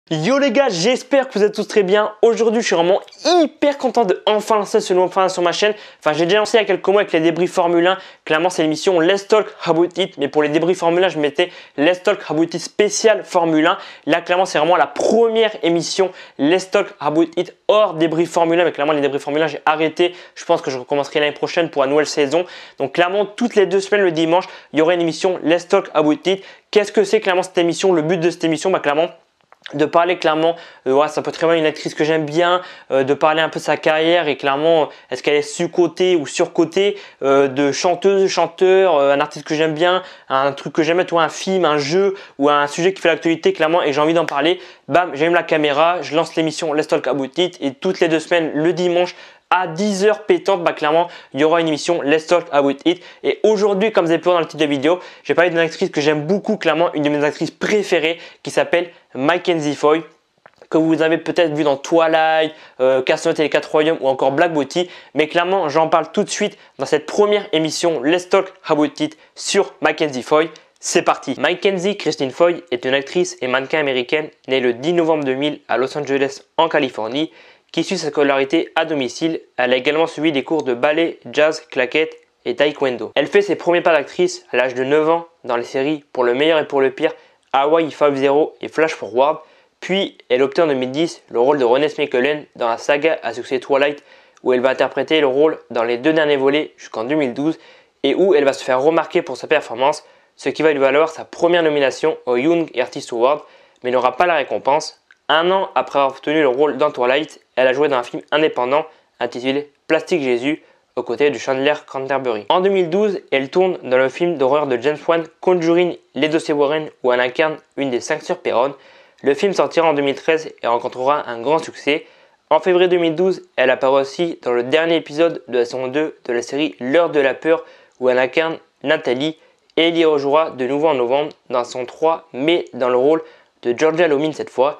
Yo les gars, j'espère que vous êtes tous très bien. Aujourd'hui, je suis vraiment hyper content de enfin lancer ce nouveau format sur ma chaîne. Enfin, j'ai déjà lancé il y a quelques mois avec les débris Formule 1. Clairement, c'est l'émission Let's Talk About It. Mais pour les débris Formule 1, je mettais Let's Talk About It spécial Formule 1. Là, clairement, c'est vraiment la première émission Let's Talk About It hors débris Formule 1. Mais clairement, les débris Formule 1, j'ai arrêté. Je pense que je recommencerai l'année prochaine pour la nouvelle saison. Donc, clairement, toutes les 2 semaines, le dimanche, il y aura une émission Let's Talk About It. Qu'est-ce que c'est clairement cette émission? Le but de cette émission, clairement, de parler clairement, ça peut très bien une actrice que j'aime bien, de parler un peu de sa carrière et clairement est-ce qu'elle est sous-cotée ou sur-cotée, de chanteuse, chanteur, un artiste que j'aime bien, un truc que j'aime, un film, un jeu ou un sujet qui fait l'actualité clairement et j'ai envie d'en parler. Bam, j'allume la caméra, je lance l'émission Let's Talk About It et toutes les 2 semaines le dimanche à 10h pétante, clairement, il y aura une émission Let's Talk About It. Et aujourd'hui, comme vous avez pu voir dans le titre de vidéo, j'ai parlé d'une actrice que j'aime beaucoup, clairement, une de mes actrices préférées qui s'appelle Mackenzie Foy, que vous avez peut-être vu dans Twilight, Cassandre et les 4 Royaumes ou encore Black Beauty. Mais clairement, j'en parle tout de suite dans cette première émission Let's Talk About It sur Mackenzie Foy. C'est parti. Mackenzie Christine Foy est une actrice et mannequin américaine née le 10 novembre 2000 à Los Angeles en Californie, qui suit sa scolarité à domicile. Elle a également suivi des cours de ballet, jazz, claquettes et taekwondo. Elle fait ses premiers pas d'actrice à l'âge de 9 ans dans les séries Pour le meilleur et pour le pire, Hawaii 5-0 et Flash Forward. Puis elle obtient en 2010 le rôle de Renée Smekelen dans la saga à succès Twilight, où elle va interpréter le rôle dans les 2 derniers volets jusqu'en 2012 et où elle va se faire remarquer pour sa performance, ce qui va lui valoir sa première nomination au Young Artist Award, mais n'aura pas la récompense. 1 an après avoir obtenu le rôle dans Twilight, elle a joué dans un film indépendant intitulé Plastic Jésus aux côtés de Chandler Canterbury. En 2012, elle tourne dans le film d'horreur de James Wan, Conjuring, Les Dossiers Warren, où elle incarne une des 5 sœurs Perron. Le film sortira en 2013 et rencontrera un grand succès. En février 2012, elle apparaît aussi dans le dernier épisode de la saison 2 de la série L'heure de la peur, où elle incarne Nathalie, et elle y rejouera de nouveau en novembre dans son 3, mais dans le rôle de Georgia Lomin cette fois.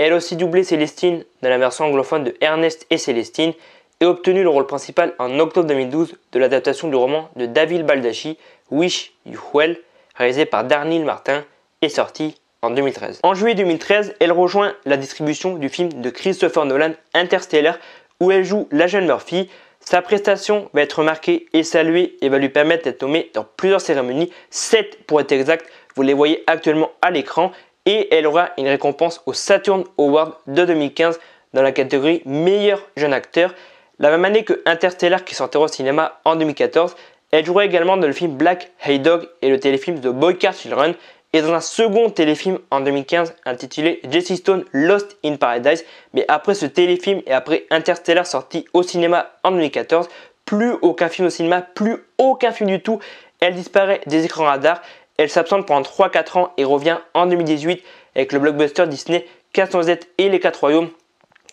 Elle a aussi doublé Célestine dans la version anglophone de Ernest et Célestine et obtenu le rôle principal en octobre 2012 de l'adaptation du roman de David Baldacci, Wish You Well, réalisé par Darnell Martin et sorti en 2013. En juillet 2013, elle rejoint la distribution du film de Christopher Nolan, Interstellar, où elle joue la jeune Murphy. Sa prestation va être remarquée et saluée et va lui permettre d'être nommée dans plusieurs cérémonies, 7 pour être exact, vous les voyez actuellement à l'écran. Et elle aura une récompense au Saturn Award de 2015 dans la catégorie meilleur jeune acteur. La même année que Interstellar qui sortira au cinéma en 2014, elle jouera également dans le film Black Hey Dog et le téléfilm The Boy Car Children et dans un second téléfilm en 2015 intitulé Jesse Stone Lost in Paradise. Mais après ce téléfilm et après Interstellar sorti au cinéma en 2014, plus aucun film au cinéma, plus aucun film du tout. Elle disparaît des écrans radars. Elle s'absente pendant 3-4 ans et revient en 2018 avec le blockbuster Disney Casse-Noisette et les 4 Royaumes,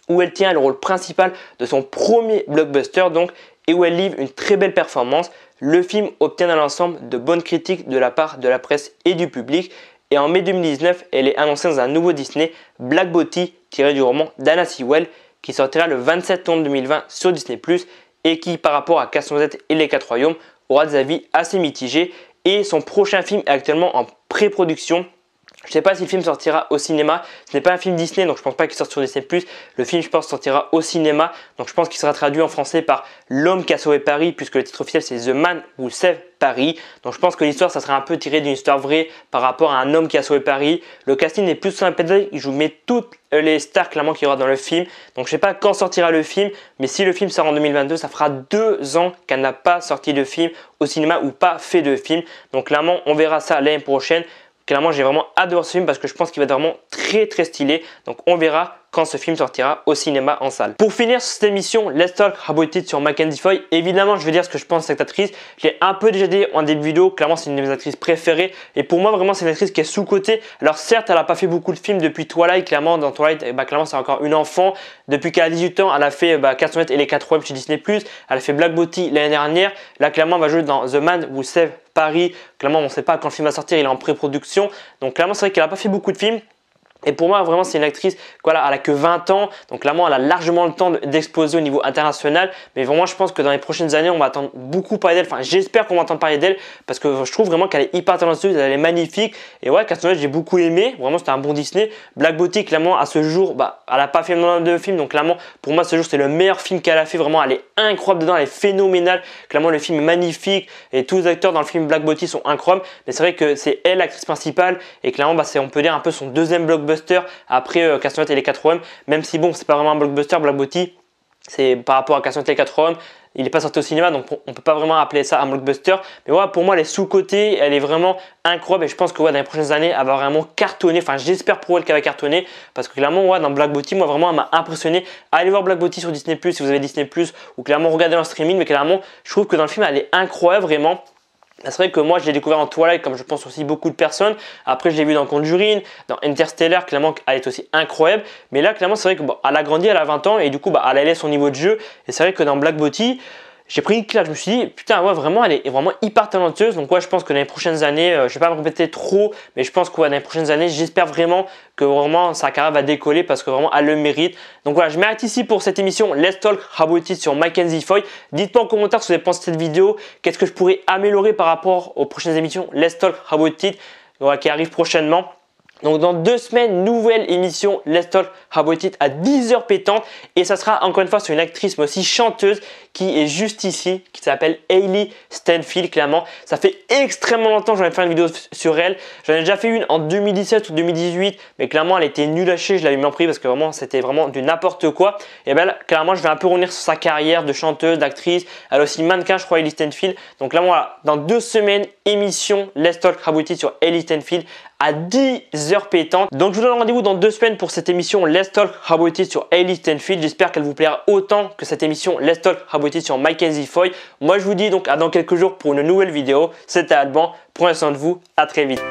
où elle tient le rôle principal de son premier blockbuster et où elle livre une très belle performance. Le film obtient dans l'ensemble de bonnes critiques de la part de la presse et du public. Et en mai 2019, elle est annoncée dans un nouveau Disney, Black Beauty, tiré du roman d'Anna Sewell, qui sortira le 27 novembre 2020 sur Disney+, et qui, par rapport à Casse-Noisette et les 4 Royaumes, aura des avis assez mitigés. Et son prochain film est actuellement en pré-production. Je ne sais pas si le film sortira au cinéma. Ce n'est pas un film Disney, donc je ne pense pas qu'il sorte sur Disney+. Le film, je pense, sortira au cinéma. Donc je pense qu'il sera traduit en français par L'homme qui a sauvé Paris, puisque le titre officiel c'est The Man Who Saved Paris. Donc je pense que l'histoire, ça sera un peu tiré d'une histoire vraie par rapport à un homme qui a sauvé Paris. Le casting est plus sympathique. Je vous mets toutes les stars clairement qu'il y aura dans le film. Donc je ne sais pas quand sortira le film, mais si le film sort en 2022, ça fera 2 ans qu'elle n'a pas sorti de film au cinéma ou pas fait de film. Donc clairement, on verra ça l'année prochaine. Clairement, j'ai vraiment hâte de voir ce film parce que je pense qu'il va être vraiment très stylé. Donc on verra quand ce film sortira au cinéma en salle. Pour finir cette émission Let's Talk About It sur Mackenzie Foy, évidemment je vais dire ce que je pense de cette actrice. Je l'ai un peu déjà dit en début de vidéo, clairement c'est une de mes actrices préférées et pour moi vraiment c'est une actrice qui est sous-cotée. Alors certes elle n'a pas fait beaucoup de films depuis Twilight, clairement dans Twilight clairement c'est encore une enfant. Depuis qu'elle a 18 ans elle a fait Casse-Noisette et les 4 Web chez Disney+, elle a fait Black Beauty l'année dernière. Là clairement elle va jouer dans The Man Who Saved Paris. Clairement on ne sait pas quand le film va sortir, il est en pré-production. Donc clairement c'est vrai qu'elle n'a pas fait beaucoup de films. Et pour moi, vraiment, c'est une actrice, voilà, elle a que 20 ans. Donc, clairement, elle a largement le temps d'exploser au niveau international. Mais vraiment, je pense que dans les prochaines années, on va attendre beaucoup parler d'elle. Enfin, j'espère qu'on va entendre parler d'elle parce que je trouve vraiment qu'elle est hyper talentueuse, elle est magnifique. Et ouais, Castagnette, j'ai beaucoup aimé. Vraiment, c'était un bon Disney. Black Beauty, clairement, à ce jour, elle n'a pas fait énormément de films. Donc, clairement, pour moi, ce jour, c'est le meilleur film qu'elle a fait. Vraiment, elle est incroyable dedans, elle est phénoménale. Clairement, le film est magnifique et tous les acteurs dans le film Black Beauty sont incroyables. Mais c'est vrai que c'est elle, l'actrice principale. Et clairement, c'est, on peut dire, un peu son deuxième blockbuster après Castagnette et les 4 hommes, même si bon, c'est pas vraiment un blockbuster. Black Beauty, c'est par rapport à Castagnette et les 4 hommes, il n'est pas sorti au cinéma, donc on peut pas vraiment appeler ça un blockbuster. Mais voilà, pour moi, elle est sous-cotée, elle est vraiment incroyable et je pense que ouais, dans les prochaines années, elle va vraiment cartonner. Enfin, j'espère pour elle qu'elle va cartonner parce que clairement, ouais, dans Black Beauty, moi vraiment, elle m'a impressionné. Allez voir Black Beauty sur Disney+, si vous avez Disney+, ou clairement regardez en streaming, mais clairement, je trouve que dans le film, elle est incroyable vraiment. C'est vrai que moi je l'ai découvert en Twilight comme je pense aussi beaucoup de personnes. Après je l'ai vu dans Conjuring, dans Interstellar, clairement elle est aussi incroyable. Mais là clairement c'est vrai qu'elle a grandi, elle a 20 ans et du coup elle a laissé son niveau de jeu. Et c'est vrai que dans Black Beauty, j'ai pris une claque, je me suis dit putain ouais vraiment elle est vraiment hyper talentueuse. Donc ouais je pense que dans les prochaines années, je vais pas me répéter trop, mais je pense que ouais, dans les prochaines années j'espère vraiment que vraiment sa carrière va décoller parce que vraiment elle le mérite. Donc voilà, je m'arrête ici pour cette émission Let's Talk About It sur Mackenzie Foy. Dites-moi en commentaire ce que vous avez pensé de cette vidéo, qu'est-ce que je pourrais améliorer par rapport aux prochaines émissions Let's Talk About It voilà, qui arrivent prochainement. Donc dans 2 semaines, nouvelle émission Let's Talk About It à 10h pétante et ça sera encore une fois sur une actrice mais aussi chanteuse qui est juste ici, qui s'appelle Hailee Steinfeld. Clairement, ça fait extrêmement longtemps que j'en ai fait une vidéo sur elle. J'en ai déjà fait une en 2017 ou 2018, mais clairement elle était nulle à chier, je l'avais mis en prix parce que vraiment c'était vraiment du n'importe quoi. Et bien là, clairement je vais un peu revenir sur sa carrière de chanteuse, d'actrice, elle est aussi mannequin je crois, Hailee Steinfeld. Donc là voilà, dans 2 semaines, émission Let's Talk About It sur Hailee Steinfeld à 10h pétante. Donc je vous donne rendez-vous dans 2 semaines pour cette émission Let's Talk About It sur Hailee Steinfeld. J'espère qu'elle vous plaira autant que cette émission Let's Talk About It sur Mackenzie Foy. Moi je vous dis donc à dans quelques jours pour une nouvelle vidéo. C'était Alban, prenez soin de vous, à très vite.